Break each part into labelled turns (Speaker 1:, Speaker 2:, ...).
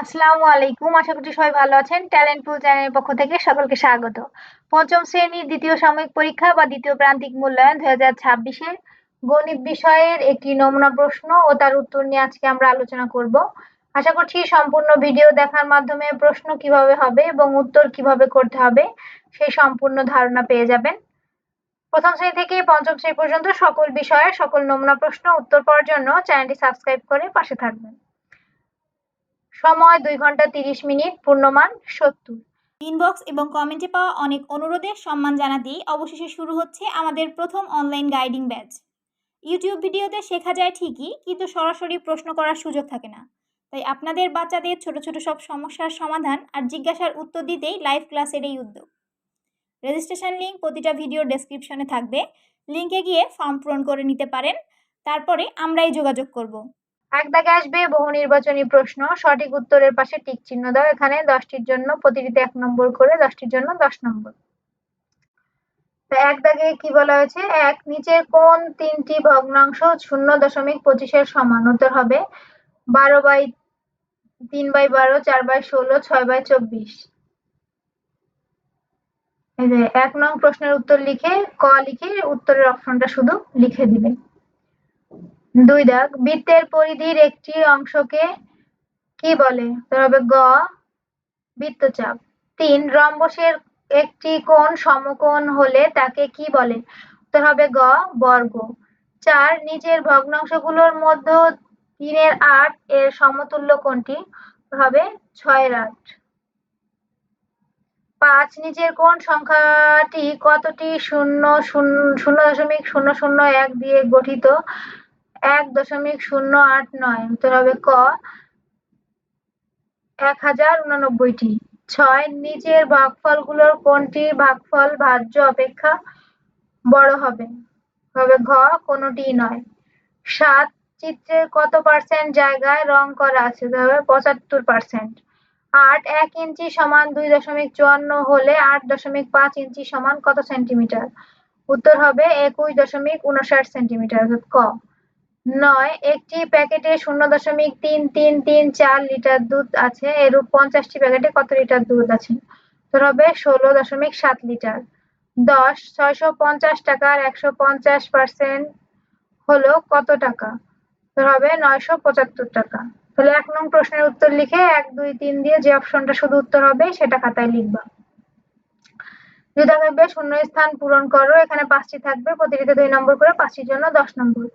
Speaker 1: আসসালামু আলাইকুম। আশা করছি সবাই ভালো আছেন। ট্যালেন্ট পুল চ্যানেলের পক্ষ থেকে সকলকে স্বাগত। পঞ্চম শ্রেণীর দ্বিতীয় সাময়িক পরীক্ষা বা দ্বিতীয় প্রান্তিক মূল্যায়ন 2026-এর গণিত বিষয়ের একটি নমুনা প্রশ্ন ও তার উত্তর নিয়ে আজকে আমরা আলোচনা করব। আশা করছি সম্পূর্ণ ভিডিও দেখার মাধ্যমে প্রশ্ন কিভাবে হবে এবং উত্তর কিভাবে করতে হবে সেই সম্পূর্ণ ধারণা পেয়ে যাবেন। প্রথম শ্রেণী থেকে পঞ্চম শ্রেণী পর্যন্ত সকল বিষয়ের সকল নমুনা প্রশ্ন উত্তর পাওয়ার জন্য চ্যানেলটি সাবস্ক্রাইব করে পাশে থাকবেন। সময় 2 ঘন্টা 30 মিনিট, পূর্ণমান 70।
Speaker 2: ইনবক্স এবং কমেন্টে পাওয়া অনেক অনুরোধের সম্মান জানাতেই অবশেষে শুরু হচ্ছে আমাদের প্রথম অনলাইন গাইডিং ব্যাচ। ইউটিউব ভিডিওতে শেখা যায় ঠিকই, কিন্তু সরাসরি প্রশ্ন করার সুযোগ থাকে না। তাই আপনাদের বাচ্চাদের ছোট ছোট সব সমস্যার সমাধান আর জিজ্ঞাসার উত্তর দিতেই লাইভ ক্লাসের এই উদ্যোগ। রেজিস্ট্রেশন লিঙ্ক প্রতিটা ভিডিওর ডেসক্রিপশনে থাকবে, লিঙ্কে গিয়ে ফর্ম পূরণ করে নিতে পারেন। তারপরে আমরাই যোগাযোগ করব।
Speaker 1: এক দাগে আসবে বহু নির্বাচনী প্রশ্ন। সঠিক উত্তরের পাশে টিক চিহ্ন দাও। এখানে 10টির জন্য প্রতিটিতে 1 নম্বর করে, 10টির জন্য 10 নম্বর। তো এক দাগে কি বলা হয়েছে? এক, নিচের কোন তিনটি ভগ্নাংশ 0.25-এর সমান? উত্তর হবে 12/3/12, 4/16, 6/24। এই যে 1 নং প্রশ্নের উত্তর লিখে ক লিখে উত্তরের অপশনটা শুধু লিখে দিবে। 2 দাগ, বৃত্তের পরিধির একটি অংশকে কি বলে? উত্তর হবে গ বৃত্তচাপ। 3, রম্বসের একটি কোণ সমকোণ হলে তাকে কি বলে? উত্তর হবে গ বর্গ। 4, নিচের ভগ্নাংশগুলোর মধ্যে 3/8 এর সমতুল্য কোনটি? হবে 6/8। 5, নিচের কোন সংখ্যাটি কতটি 0.0001 দিয়ে গঠিত? 1.089। উত্তর হবে ক 1089টি। 6, নিচের ভাগফলগুলোর কোনটির ভাগফল ভাজ্য অপেক্ষা বড় হবে? হবে ঘ কোনটিই নয়। 7, চিত্রের কত পার্সেন্ট জায়গায় রং করা আছে? হবে 75%। 8, 1 ইঞ্চি সমান 2.54 হলে 8.5 ইঞ্চি সমান কত সেন্টিমিটার? উত্তর হবে 21.59 সেন্টিমিটার। ক। 9, একটি প্যাকেটে 0.3334 লিটার দুধ আছে, এরূপ 50টি প্যাকেটে কত লিটার দুধ আছে? উত্তর হবে 16.7 লিটার। 10, 650 টাকার 150% হলো কত টাকা? উত্তর হবে 975 টাকা। তাহলে 1 নং প্রশ্নের উত্তর লিখে 1, 2, 3 দিয়ে যে অপশনটা শুধু উত্তর হবে সেটা খাতায় লিখবা। 2 দাগে থাকবে শূন্যস্থান পূরণ করো। এখানে 5টি থাকবে, প্রতিটিতে 2 নম্বর করে, 5টির জন্য 10 নম্বর।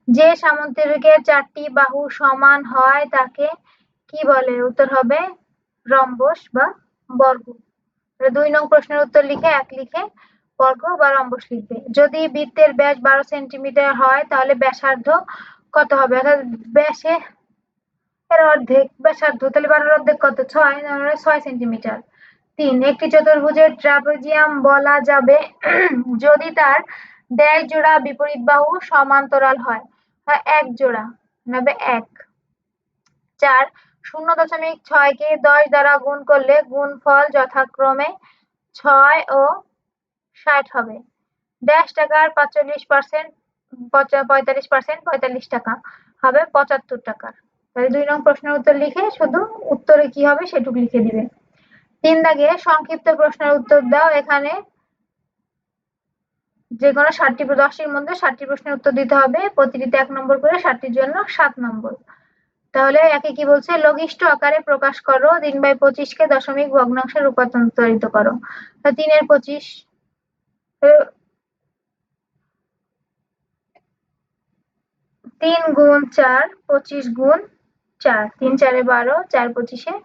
Speaker 1: যে সামুদ্রিকের 4টি বাহু সমান হয় তাকে কি বলে? উত্তর হবে রম্বস বা বর্গ। 2 নং প্রশ্নের উত্তর লিখে 1 লিখে বর্গ বা রম্বস লিখবে। যদি বৃত্তের ব্যাস 12 সেন্টিমিটার হয় তাহলে ব্যাসার্ধ কত হবে? অর্থাৎ ব্যাসে এর অর্ধেক ব্যাসার্ধ, তাহলে 12-এর অর্ধেক কত? 6, 6 সেন্টিমিটার। 3, একটি চতুর্ভুজের ট্রাপিজিয়াম বলা যাবে যদি তার ড্যাশ জোড়া বিপরীত বাহু সমান্তরাল হয়। 1 জোড়া হবে 1। 4, 0.6 কে 10 দ্বারা গুণ করলে গুণফল যথাক্রমে 6 ও 60 হবে। ড্যাশ টাকার 45%, 45 টাকা হবে 75 টাকার। তাহলে 2 নং প্রশ্নের উত্তর লিখে শুধু উত্তরে কি হবে সেটুকু লিখে দিবে। 3 দাগে সংক্ষিপ্ত প্রশ্নের উত্তর দাও। এখানে যে কোনো 10টির মধ্যে 7টি প্রশ্নের উত্তর দিতে হবে, প্রতিটিতে 1 নম্বর করে, 7টির জন্য 7 নম্বর। তাহলে একে কি বলছে? লঘিষ্ঠ আকারে প্রকাশ করো। 3/25 কে দশমিক ভগ্নাংশে রূপান্তরিত করো। 3 এর 25, 3 গুণ 4, 25 গুণ 4, 3 4-এ 12, 4 25-এ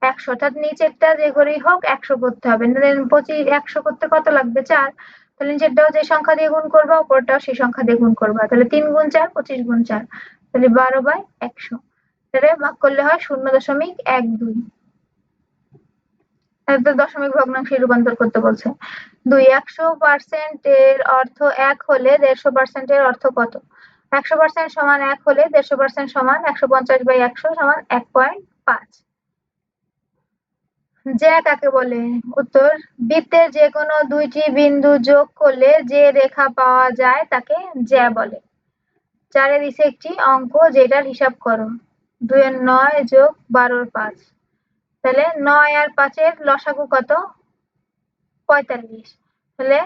Speaker 1: 100। অর্থাৎ নিচেরটা যে করেই হোক 100 করতে হবে। 25 100 করতে কত লাগবে? 4। তাহলে নিচেরটাও যে সংখ্যা দিয়ে গুণ করবা, উপরটাও সেই সংখ্যা দিয়ে গুণ করবা। তাহলে 3 গুণ 4, 25 গুণ 4, তাহলে 12/100। তাহলে ভাগ করলে হয় 0.12। এটা দশমিক ভগ্নাংশে রূপান্তর করতে বলছে। 2, 100% এর অর্থ 1 হলে 150% এর অর্থ কত? 100% সমান 1 হলে 150% সমান 150/100 সমান 1.5। জ্যা কাকে বলে? উত্তর, বৃত্তের যে কোনো 2টি বিন্দু যোগ করলে যে রেখা পাওয়া যায় তাকে জ্যা বলে। 4 এর একটি অঙ্ক যেটার হিসাব করো। 2 এর 9 যোগ 12 এর 5। তাহলে 9 আর 5-এর লসাগু কত? 45। তাহলে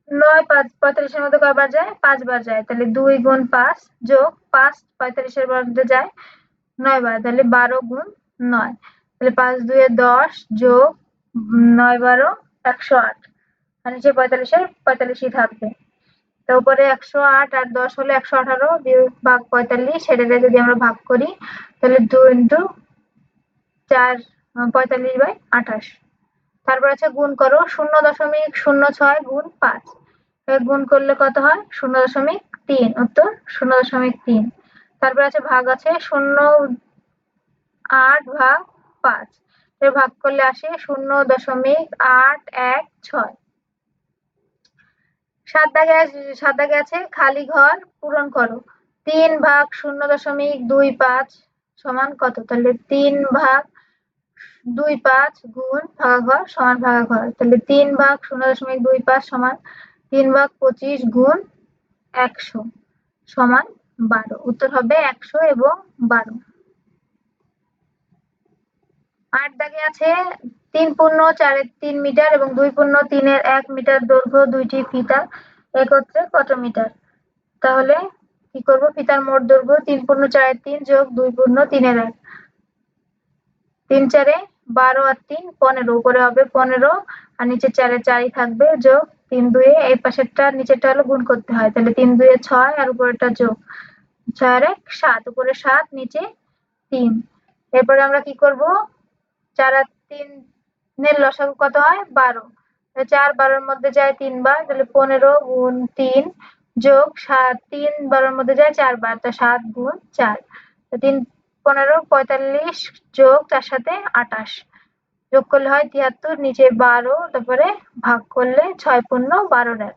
Speaker 1: 9 5 45-এর মধ্যে কয়বার যায়? 5 বার যায়। তাহলে 2 গুণ 5 যোগ 5 45-এর মধ্যে যায় 9 বার। তাহলে 12 গুণ 9। তাহলে 5 2 এ 10 যোগ 9 12 108। আর নিচে 45-এর 45ই থাকবে। তো উপরে 108 আর 10 হলো 118 ভাগ 45। সেটাকে যদি আমরা ভাগ করি তাহলে 2 ইন্টু 4 45/28। তারপর আছে গুণ করো 0.06 গুণ 5। গুণ করলে কত হয়? 0.3। উত্তর 0.3। তারপর আছে ভাগ আছে 0.8 ভাগ 5। এর ভাগ করলে আসে 0.816। 7 দাগে আছে খালি ঘর পূরণ করো। 3 ভাগ 0.25 সমান কত? তাহলে 3 ভাগ 25 গুণ ভাগাঘর সমান ভাগাঘর। তাহলে 3 ভাগ 0.25 সমান 3 ভাগ 25 গুণ 100 সমান 12। উত্তর হবে 100 এবং 12। 8 দাগে আছে 3.4 মিটার এবং 2.3 মিটার দৈর্ঘ্য দুইটি ফিতা একত্রে কত মিটার? তাহলে কি করব? ফিতার মোট দৈর্ঘ্য 3.4 যোগ 2.3 3 4 12 আর 3 15। উপরে হবে 15 আর নিচে 4 4ই থাকবে যোগ 3 2 এই পাশেরটা নিচেরটা হলো গুণ করতে হয়। তাহলে 3 2 6 আর উপরেরটা যোগ 6 আর 1 7। উপরে 7 নিচে 3। এরপরে আমরা কি করব? 4 আর 3 এর লসাগু কত হয়? 12। 4 12-এর মধ্যে যায় 3 বার। তাহলে 15 গুণ 3 যোগ 7 3 12-এর মধ্যে যায় 4 বার। তো 7 গুণ 4। 3 15 45 যোগ 4 সাথে 28 যোগ করলে হয় 73। নিচে 12 তারপরে ভাগ করলে 6 পূর্ণ 12।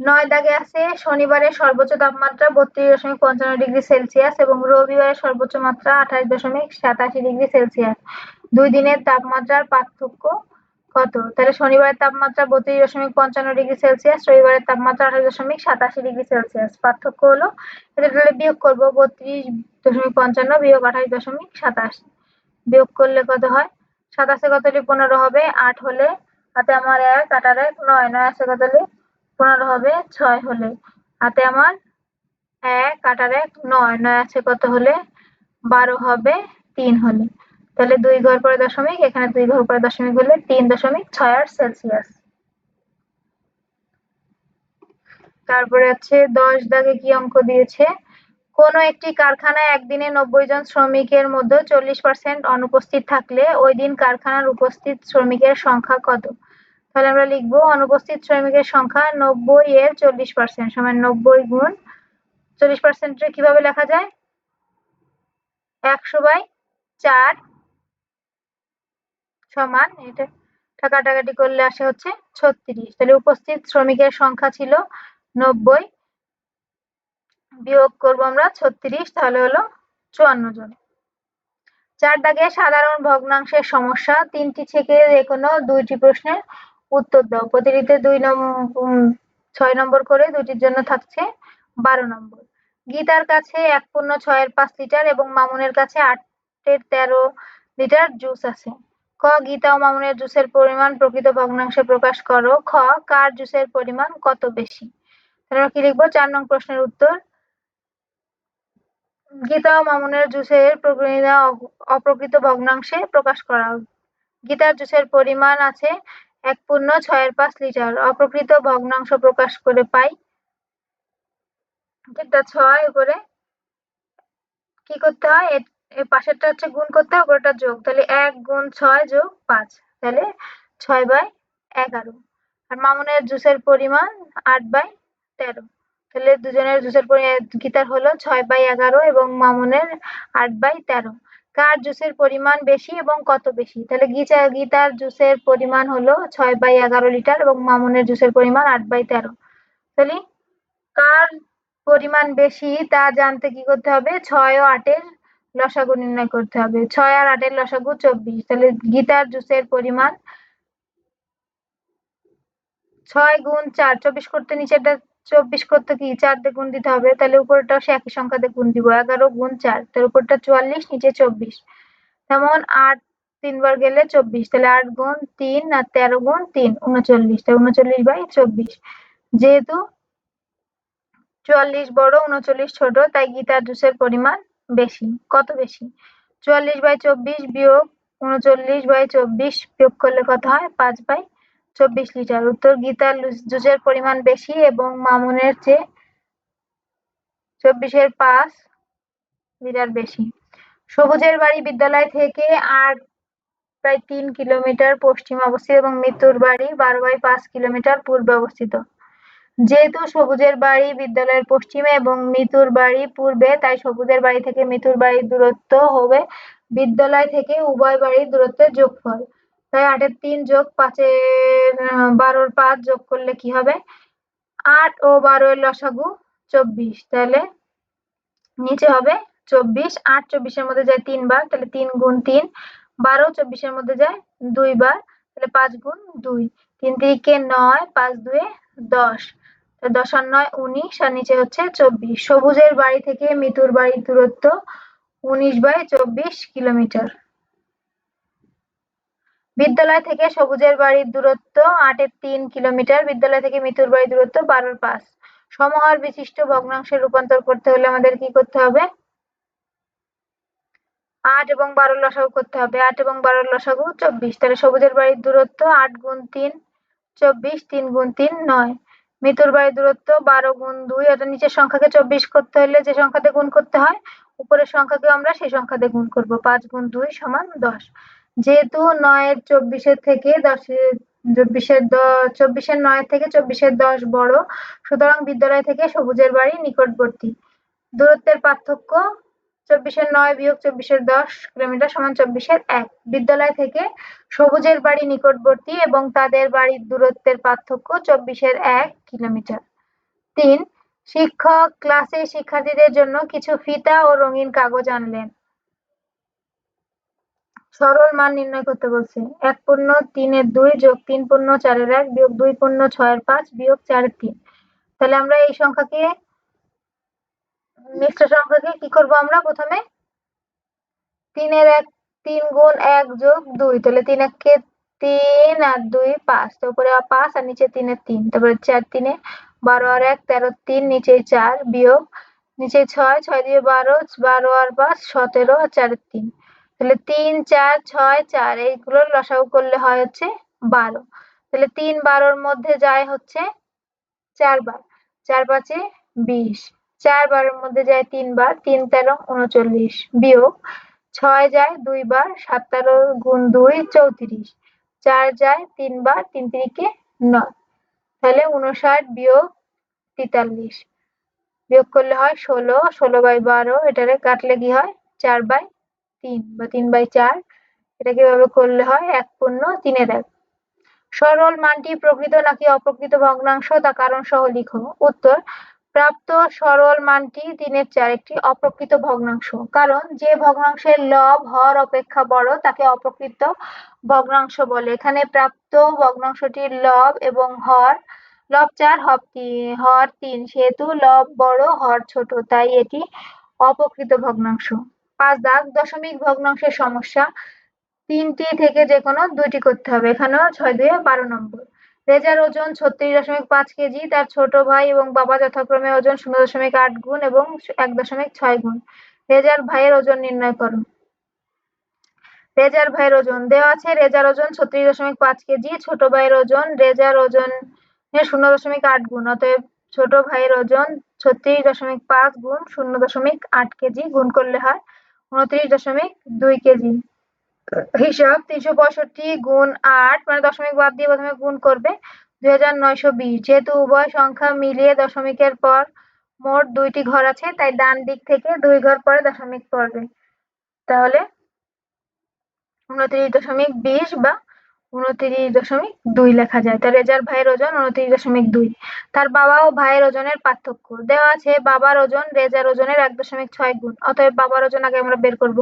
Speaker 1: 9 দাগে আছে শনিবারের সর্বোচ্চ তাপমাত্রা 32.55 ডিগ্রি সেলসিয়াস এবং রবিবারের সর্বোচ্চ মাত্রা 28.87 ডিগ্রি সেলসিয়াস। 2 দিনের তাপমাত্রার পার্থক্য কত? তাহলে শনিবারের তাপমাত্রা 32.55 ডিগ্রি সেলসিয়াস, রবিবারের তাপমাত্রা 28.87 ডিগ্রি সেলসিয়াস। পার্থক্য হলো এটা তাহলে বিয়োগ করব 32.55 বিয়োগ 28.87। বিয়োগ করলে কত হয়? 27 কত হলে 15 হবে? 8 হলে হাতে আমার 1 8 আর 1 9 9 আছে কত হলে 15 হবে 6 হলে হাতে আমার 1 8 আর 1 9 9 আছে কত হলে 12 হবে 3 হলে। তাহলে 2 ঘর পরে দশমিক, এখানে 2 ঘর পরে দশমিক হলে 3.68 সেলসিয়াস। তারপরে আছে 10 দাগে কি অঙ্ক দিয়েছে? কোনো একটি কারখানায় একদিনে 90 জন শ্রমিকের মধ্যে 40% অনুপস্থিত থাকলে ওই দিন কারখানার উপস্থিত শ্রমিকের সংখ্যা কত? তাহলে আমরা লিখবো অনুপস্থিত শ্রমিকের সংখ্যা 90 এর 40% সমান 90 গুণ 40% কিভাবে লেখা যায়? 100/4 সমান এটা কাটাকাটি করলে আসে হচ্ছে 36। তাহলে উপস্থিত শ্রমিকের সংখ্যা ছিল 90, বিয়োগ করবো আমরা 36, তাহলে হলো 54 জন। 4 দাগে সাধারণ ভগ্নাংশের সমস্যা। 3টি থেকে যেকোনো 2টি প্রশ্নের উত্তর দাও। প্রতিটিতে 6 নম্বর করে, দুটির জন্য থাকছে 12 নম্বর। গীতার কাছে 1.6 এর 5 লিটার এবং মামুনের কাছে 8 এর 13 লিটার জুস আছে। ক গীতা ও মামুনের জুসের পরিমাণ প্রকৃত ভগ্নাংশে প্রকাশ করো। খ কার জুসের পরিমাণ কত বেশি? তাহলে আমরা কি লিখবো? 4 নং প্রশ্নের উত্তর গীতা ও মামুনের জুসের অপ্রকৃত ভগ্নাংশে প্রকাশ করা। গীতার জুসের পরিমাণ আছে 1.6 এর 5 লিটার। অপ্রকৃত ভগ্নাংশ প্রকাশ করে পাই এটা 6 উপরে কি করতে হয়? এর পাশেরটা হচ্ছে গুণ করতে হয়, উপরেরটা যোগ। তাহলে 1 গুণ 6 যোগ 5, তাহলে 6/11। আর মামুনের জুসের পরিমাণ 8/13। তাহলে দুজনের জুসের পরিমাণ গীতার হলো 6/11 এবং মামুনের 8/13। কার জুসের পরিমাণ বেশি এবং কত বেশি? তাহলে গীতার জুসের পরিমাণ হলো 6/11 লিটার এবং মামুনের জুসের পরিমাণ 8/13। তাহলে কার পরিমাণ বেশি তা জানতে কি করতে হবে? 6 ও 8 এর লসাগু নির্ণয় করতে হবে। 6 আর 8 এর লসাগু 24। তাহলে গীতার জুসের পরিমাণ 6 গুণ 4 24 করতে নিচেরটা 24 করতে কি 4 দিয়ে গুণ দিতে হবে। তাহলে উপরেরটাও সে একই সংখ্যা দিয়ে গুণ দিব। 11 গুণ 4, তার উপরটা 44, নিচে 24। তেমন 8 3 বার গেলে 24, তাহলে 8 গুণ 3 আর 13 গুণ 3 39, তাই 39/24। যেহেতু 44 বড় 39 ছোট, তাই গীতার জুসের পরিমাণ বেশি। কত বেশি? 44/24 বিয়োগ 39/24 বিয়োগ করলে কত হয়? 5/24 লিটার। উত্তর, গীতার জুসের পরিমাণ বেশি এবং মামুনের চেয়ে 24-এর 5 লিটার বেশি। সবুজের বাড়ি বিদ্যালয় থেকে প্রায় 3 কিলোমিটার পশ্চিমে অবস্থিত এবং মিতুর বাড়ি 12/5 কিলোমিটার পূর্বে অবস্থিত। যেহেতু সবুজের বাড়ি বিদ্যালয়ের পশ্চিমে এবং মিতুর বাড়ি পূর্বে, তাই সবুজের বাড়ি থেকে মিতুর বাড়ির দূরত্ব হবে বিদ্যালয় থেকে উভয় বাড়ির দূরত্বের যোগফল। তাই 8-এর 3 যোগ 12-এর 5 যোগ করলে কি হবে? 8 ও 12 এর লসাগু 24, তাহলে নিচে হবে 24। 8 24-এর মধ্যে যায় 3 বার, তাহলে 3 গুণ 3। 12 24-এর মধ্যে যায় 2 বার, তাহলে 5 গুণ 2। 3 3-কে 9, 5 2-এ 10, 10 আর 9 19, আর নিচে হচ্ছে 24। সবুজের বাড়ি থেকে মিতুর বাড়ির দূরত্ব 19/24 কিলোমিটার। বিদ্যালয় থেকে সবুজের বাড়ির দূরত্ব 8-এর 3 কিলোমিটার। বিদ্যালয় থেকে মিতুর বাড়ির দূরত্ব 12-এর 5। সমহর বিশিষ্ট ভগ্নাংশে রূপান্তর করতে হলে আমাদের কি করতে হবে? 8 এবং 12 লসাগু করতে হবে। 8 এবং 12 লসাগু 24, তাহলে সবুজের বাড়ির দূরত্ব 8 গুণ 3 24, 3 গুণ 3 9। মিতুর বাড়ির দূরত্ব 12 গুণ 2, এটা নিচের সংখ্যাকে 24 করতে হলে যে সংখ্যাতে গুণ করতে হয়, উপরের সংখ্যাকে আমরা সেই সংখ্যাতে গুণ করব। 5 গুণ 2 সমান 10। যেহেতু 9-এর 24-এর থেকে 24-এর 9-এর থেকে 24-এর 10 বড়, সুতরাং বিদ্যালয় থেকে সবুজের বাড়ি নিকটবর্তী। দূরত্বের পার্থক্য 24-এর 9 বিয়োগ 24-এর 10 কিলোমিটার সমান 24-এর 1। বিদ্যালয় থেকে সবুজের বাড়ি নিকটবর্তী এবং তাদের বাড়ির দূরত্বের পার্থক্য 24-এর 1 কিলোমিটার। 3. শিক্ষক ক্লাসে শিক্ষার্থীদের জন্য কিছু ফিতা ও রঙিন কাগজ আনলেন। সরল মান নির্ণয় করতে বলছে। 1/3-এর 2 যোগ 3/4-এর 1 বিয়োগ 2/6-এর 5 বিয়োগ 4-এর 3। তাহলে আমরা এই সংখ্যাকে মিশ্র সংখ্যাকে কি করব? আমরা প্রথমে 3-এর 1 3 গুণ 1 যোগ 2, তাহলে 3 1-কে 3 আর 2 5, তো উপরে 5 আর নিচে 3-এর 3, তারপরে 4 3-এ 12 আর 1 13 3, নিচে 4 বিয়োগ নিচে 6 6 দিয়ে 12 12 আর 5 17 আর 4-এর 3, তাহলে 3 4 6 4 এইগুলোর লসাগু করলে হয় হচ্ছে 12। তাহলে 3 12-এর মধ্যে যায় হচ্ছে 4 বার, 4 5-এ 20, 4 12-এর মধ্যে যায় 3 বার, 3 13 39 বিয়োগ 6 যায় 2 বার, 7 13 গুণ 2 34, 4 যায় 3 বার, 3 3-কে 9, তাহলে 59 বিয়োগ 43 বিয়োগ করলে হয় 16, 16/12, এটারে কাটলে কি হয় 4/3 বা 3/4, এটাকে এভাবে করলে হয় 1/3-এর 1। সরল মানটি প্রকৃত নাকি অপ্রকৃত ভগ্নাংশ তা কারণ সহ লিখো। উত্তর, প্রাপ্ত সরল মানটি 3-এর 4 একটি অপ্রকৃত ভগ্নাংশ, কারণ যে ভগ্নাংশের লব হর অপেক্ষা বড় তাকে অপ্রকৃত ভগ্নাংশ বলে। এখানে প্রাপ্ত ভগ্নাংশটির লব এবং হর, লব 4 হর 3, সেহেতু লব বড় হর ছোট, তাই এটি অপ্রকৃত ভগ্নাংশ। 5 দাগ দশমিক ভগ্নাংশের সমস্যা। 3টি থেকে যে কোনো 2টি করতে হবে। এখানেও 6 2 12 নম্বর। রেজার ওজন 36.5 কেজি, তার ছোট ভাই এবং বাবা যথাক্রমে ওজন 0.8 গুণ এবং 1.6 গুণ। রেজার ভাইয়ের ওজন নির্ণয় করো। রেজার ভাইয়ের ওজন দেওয়া আছে। রেজার ওজন 36.5 কেজি, ছোট ভাইয়ের ওজন রেজার ওজনের 0.8 গুণ, অতএব ছোট ভাইয়ের ওজন 36.5 গুণ 0.8 কেজি, গুণ করলে হয় 29.2 কেজি। হিসাব 365 গুণ 8, মানে দশমিক বাদ দিয়ে প্রথমে গুণ করবে 2920। যেহেতু উভয় সংখ্যা মিলিয়ে দশমিকের পর মোট 2টি ঘর আছে, তাই ডান দিক থেকে 2 ঘর পরে দশমিক পড়বে, তাহলে 29.20 বা 29.2 লেখা যায়। তার রেজার ভাইয়ের ওজন 29.2। তার বাবা ও ভাইয়ের ওজনের পার্থক্য দেওয়া আছে। বাবার ওজন রেজার ওজনের 1.6 গুণ, অতএব বাবার ওজন আগে আমরা বের করব।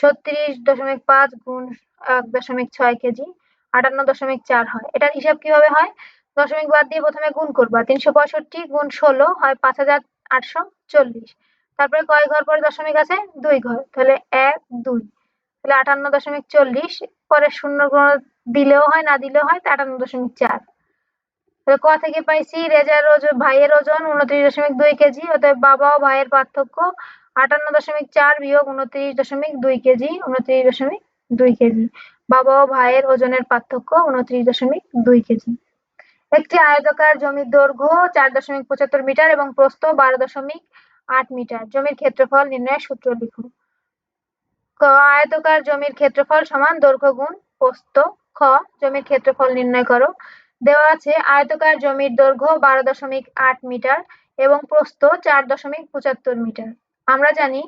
Speaker 1: 36.5 গুণ 1.6 কেজি 58.4 হয়। এটার হিসাব কিভাবে হয়? দশমিক বাদ দিয়ে প্রথমে গুণ করবা। 365 গুণ 16 হয় 5840। তারপরে কয় ঘর পরে দশমিক আছে? 2 ঘর, তাহলে 1 2, তাহলে 58.40, পরে শূন্য দিলেও হয় না দিলেও হয়, 58.4। তাহলে ক থেকে পাইছি রেজার ভাইয়ের ওজন 29.2 কেজি, অতএব বাবা ও ভাইয়ের পার্থক্য 58.4 বিয়োগ 29.2 কেজি, 29.2 কেজি। বাবা ও ভাইয়ের ওজনের পার্থক্য 29.2 কেজি। একটি আয়তাকার জমির দৈর্ঘ্য 4.75 মিটার এবং প্রস্থ 12.8 মিটার। জমির ক্ষেত্রফল নির্ণয়ের সূত্র লিখো। ক, আয়তাকার জমির ক্ষেত্রফল সমান দৈর্ঘ্য গুণ প্রস্থ। খ, জমির ক্ষেত্রফল নির্ণয় করো। দেওয়া আছে আয়তাকার জমির দৈর্ঘ্য 12.8 মিটার এবং প্রস্থ 4.75 মিটার। আমরা জানি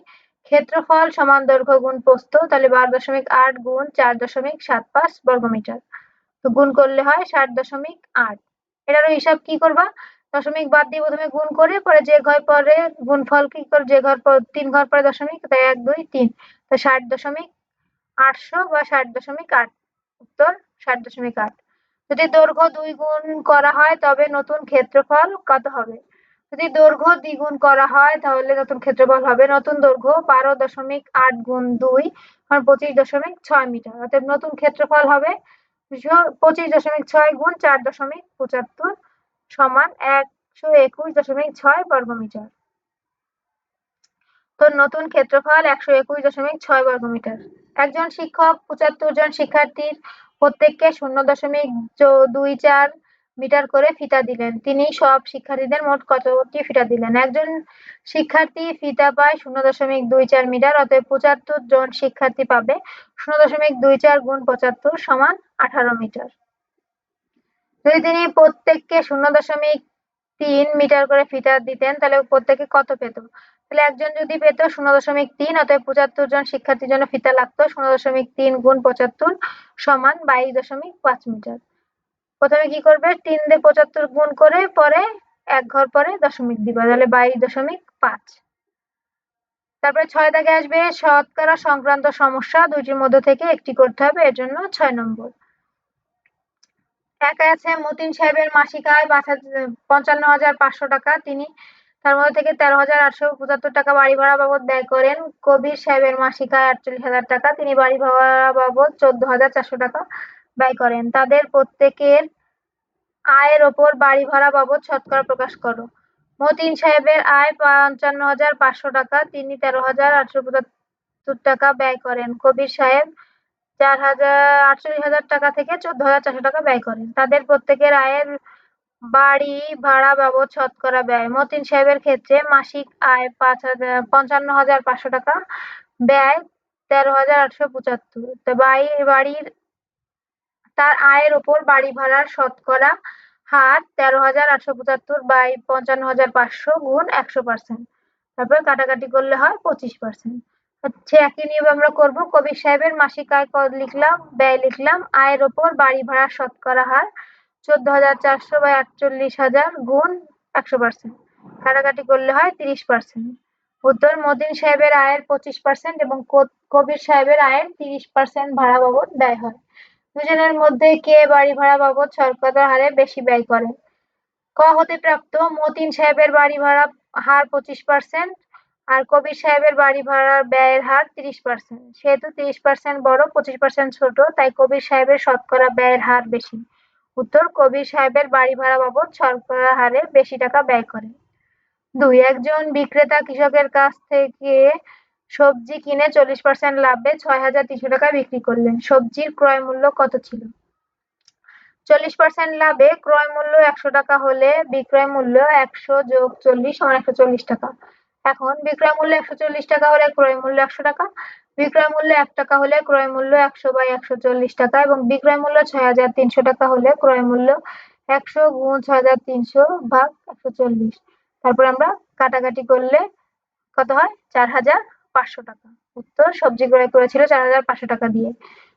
Speaker 1: ক্ষেত্রফল সমান দৈর্ঘ্য গুণ প্রস্থ, তাহলে 12.8 গুণ 4.75 বর্গমিটার। তো গুণ করলে হয় 60.8। এটারও হিসাব কি করবা? দশমিক বাদ দিয়ে প্রথমে গুণ করে পরে যে ঘর পরে গুণফল কি করে, যে ঘর পর 3 ঘর পরে দশমিক, তাই 1 2 3, তো 60.800 বা 60.8। উত্তর 60.8। যদি দৈর্ঘ্য 2 গুণ করা হয় তবে নতুন ক্ষেত্রফল কত হবে? যদি দৈর্ঘ্য দ্বিগুণ করা হয় তাহলে নতুন ক্ষেত্রফল হবে নতুন দৈর্ঘ্য 12.8 গুণ 2 মানে 25.6 মিটার। অতএব নতুন ক্ষেত্রফল হবে 25.6 গুণ 4.75 সমান 121.6 বর্গমিটার। তো নতুন ক্ষেত্রফল 121.6 বর্গমিটার। একজন শিক্ষক 75 জন শিক্ষার্থীর প্রত্যেককে 0.24 মিটার করে ফিতা দিলেন। তিনি সব শিক্ষার্থীদের মোট কতটি ফিতা দিলেন? একজন শিক্ষার্থী ফিতা পায় 0.24 মিটার, অতএব 75 জন শিক্ষার্থী পাবে 0.24 গুণ 75 সমান 18 মিটার। যদি তিনি প্রত্যেককে 0.3 মিটার করে ফিতা দিতেন তাহলে প্রত্যেকে কত পেত? তাহলে একজন যদি পেত 0.3, অতএব 75 জন শিক্ষার্থীর জন্য ফিতা লাগতো 0.3 গুণ 75 সমান 22.5 মিটার। প্রথমে কি করবে? 3 দিয়ে 75 গুণ করে পরে এক ঘর পরে দশমিক দিবা, তাহলে 22.5। তারপরে 6 দাগে আসবে শতকরা সংক্রান্ত সমস্যা, দুইটির মধ্যে থেকে একটি করতে হবে, এর জন্য 6 নম্বর। একাই আছে মতিন সাহেবের মাসিক আয় 55,500 টাকা। তিনি তার মধ্যে থেকে 13,875 টাকা বাড়ি ভাড়া বাবদ ব্যয় করেন। কবির সাহেবের মাসিক আয় 48,000 টাকা। তিনি বাড়ি ভাড়া বাবদ 14,400 টাকা ব্যয় করেন। তাদের প্রত্যেকের আয়ের ওপর বাড়ি ভাড়া বাবদ শতকরা প্রকাশ করো। মতিন সাহেবের আয় 55,500 টাকা। তিনি 13,875 টাকা ব্যয় করেন। কবির সাহেব 48,000 টাকা থেকে 14,400 টাকা ব্যয় করেন। তাদের প্রত্যেকের আয়ের বাড়ি ভাড়া বাবদ শতকরা ব্যয়। মতিন সাহেবের ক্ষেত্রে মাসিক আয় 55,500 টাকা, ব্যয় 13,875। তো বাড়ির তার আয়ের ওপর বাড়ি ভাড়ার শতকরা হার 13,875 বাই 55,500 গুণ 100%। তারপর কাটাকাটি করলে হয় 25%। হচ্ছে একই নিয়ম আমরা করব। কবির সাহেবের মাসিক আয় লিখলাম, ব্যয় লিখলাম, আয়ের ওপর বাড়ি ভাড়ার শতকরা হার 14,400 বাই 48,000 গুণ 100%। কাটাকাটি করলে হয় 30%। উত্তর মতিন সাহেবের আয়ের 25% এবং কবির সাহেবের আয়ের 30% ভাড়া বাবদ ব্যয় হয়। দুজনের মধ্যে কে বাড়ি ভাড়া বাবদ শতকরা হারে বেশি ব্যয় করে? ক হতে প্রাপ্ত মতিন সাহেবের বাড়ি ভাড়া হার 25% আর কবির সাহেবের বাড়ি ভাড়ার ব্যয়ের হার 30%। সেহেতু 30% বড়, 25% ছোট, তাই কবির সাহেবের শতকরা ব্যয়ের হার বেশি। উত্তর কবির সাহেবের বাড়ি ভাড়া বাবদ শতকরা হারে বেশি টাকা ব্যয় করে। 2, একজন বিক্রেতা কৃষকের কাছ থেকে সবজি কিনে 40% লাভে 6,300 টাকায় বিক্রি করলেন। সবজির ক্রয় মূল্য কত ছিল? 40% লাভে ক্রয় মূল্য 100 টাকা হলে বিক্রয় মূল্য 100 যোগ 40 সমান 140 টাকা। এখন বিক্রয় মূল্য 140 টাকা হলে ক্রয় মূল্য 100 টাকা, বিক্রয় মূল্য 1 টাকা হলে ক্রয় মূল্য 100 বাই 140 টাকা এবং বিক্রয় মূল্য 6,300 টাকা হলে ক্রয় মূল্য 100 গুণ 6,300 ভাগ 140। তারপর আমরা কাটাকাটি করলে কত হয়? 4,500 টাকা। উত্তর সবজি ক্রয় করেছিল 4,500 টাকা দিয়ে।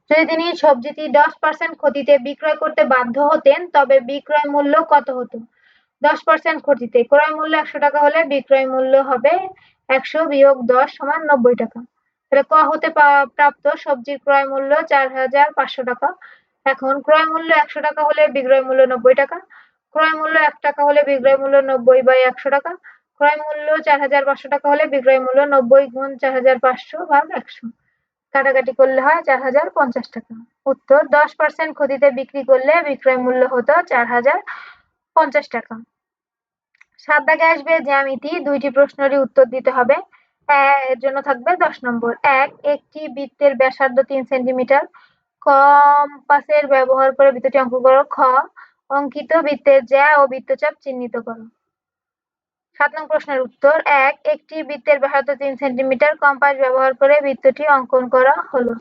Speaker 1: যদি তিনি সবজিটি 10% ক্ষতিতে বিক্রয় করতে বাধ্য হতেন তবে বিক্রয় মূল্য কত হতো? 10% ক্ষতিতে ক্রয় মূল্য 100 টাকা হলে বিক্রয় মূল্য হবে 100 বিয়োগ 10 সমান 90 টাকা। তাহলে ক হতে প্রাপ্ত সবজির ক্রয় মূল্য 4,500 টাকা। এখন ক্রয় মূল্য 100 টাকা হলে বিক্রয় মূল্য 90 টাকা, ক্রয় মূল্য 1 টাকা হলে বিক্রয় মূল্য 90 বাই 100 টাকা, ক্রয় মূল্য 4,500 টাকা হলে বিক্রয় মূল্য 90 গুণ 4,500 ভাগ 100। কাটাকাটি করলে হয় 4050 টাকা। উত্তর 10% ক্ষতিতে বিক্রি করলে বিক্রয় মূল্য হতো 4050 টাকা। 7 দাগে আসবে জ্যামিতি, 2টি প্রশ্নেরই উত্তর দিতে হবে। এর জন্য থাকবে 10 নম্বর। 1 একটি বৃত্তের ব্যাসার্ধ 3 সেন্টিমিটার। কম্পাসের ব্যবহার করে বৃত্তটি অঙ্কন করো। খ অঙ্কিত বৃত্তের জ্যা ও বৃত্তচাপ চিহ্নিত করো। 7 নং প্রশ্নের উত্তর। 1 একটি বৃত্তের ব্যাসার্ধ 3 সেন্টিমিটার। কম্পাস ব্যবহার করে বৃত্তটি অঙ্কন করা হলো।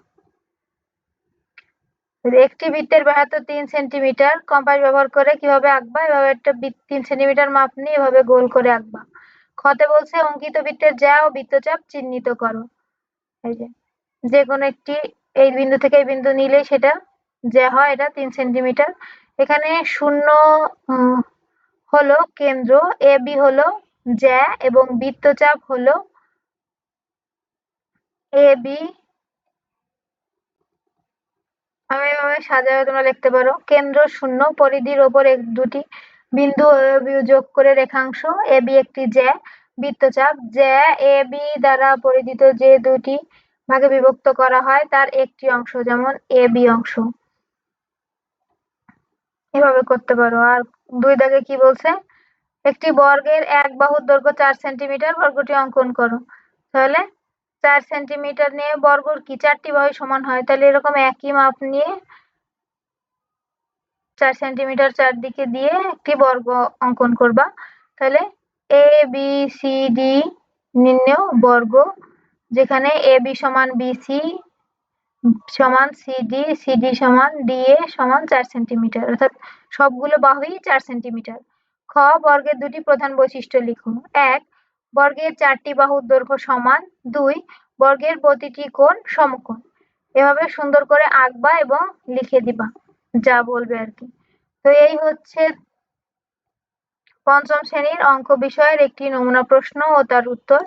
Speaker 1: একটি বৃত্তের ব্যাসার্ধ 3 সেন্টিমিটার। কম্পাস ব্যবহার করে কিভাবে আঁকবা? এভাবে একটা 3 সেন্টিমিটার মাপ নিয়ে এভাবে গোল করে আঁকবা। খতে বলছে অঙ্কিত বৃত্তের জ্যা ও বৃত্তচাপ চিহ্নিত করো। এই যে কোনো একটি এই বিন্দু থেকে এই বিন্দু নিলেই সেটা জ্যা হয়, এটা 3 সেন্টিমিটার। এখানে 0 হলো কেন্দ্র, AB হলো জ্যা এবং বৃত্তচাপ হলো AB। আমি এভাবে সাজায় তোমরা লিখতে পারো। কেন্দ্র 0, পরিধির ওপর দুটি বিন্দু যোগ করে রেখাংশ। AB একটি জ্যা। বৃত্তচাপ জ্যা AB দ্বারা পরিধিত যে দুটি ভাগে বিভক্ত করা হয় তার একটি অংশ, যেমন AB অংশ। এভাবে করতে পারো। আর 2 দাগে কি বলছে? একটি বর্গের এক বাহুর দৈর্ঘ্য 4 সেন্টিমিটার। বর্গটি অঙ্কন করো। তাহলে 4 সেন্টিমিটার নিয়ে বর্গর কি 4টি বাহু সমান হয়, তাহলে এরকম একই মাপ নিয়ে 4 সেন্টিমিটার চারদিকে দিয়ে একটি বর্গ অঙ্কন করবা। তাহলে ABCD নির্ণেয় বর্গ, যেখানে AB সমান BC সমান CD, CD সমান DA সমান 4 সেন্টিমিটার, অর্থাৎ সবগুলো বাহুই 4 সেন্টিমিটার। খ বর্গের দুটি প্রধান বৈশিষ্ট্য লিখো। 1 বর্গের 4টি বাহুর দৈর্ঘ্য সমান। 2 বর্গের প্রতিটি কোণ সমকোণ। এভাবে সুন্দর করে আঁকবা এবং লিখে দিবা যা বলবে আর কি। তো এই হচ্ছে পঞ্চম শ্রেণীর অঙ্ক বিষয়ের একটি নমুনা প্রশ্ন ও তার উত্তর।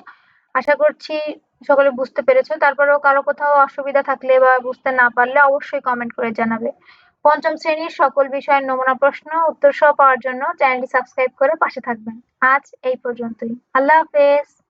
Speaker 1: আশা করছি সকলে বুঝতে পেরেছো। তারপরেও কারো কোথাও অসুবিধা থাকলে বা বুঝতে না পারলে অবশ্যই কমেন্ট করে জানাবে। পঞ্চম শ্রেণীর সকল বিষয়ের নমুনা প্রশ্ন উত্তর সহ পাওয়ার জন্য চ্যানেলটি সাবস্ক্রাইব করে পাশে থাকবেন। আজ এই পর্যন্তই। আল্লাহ হাফেজ।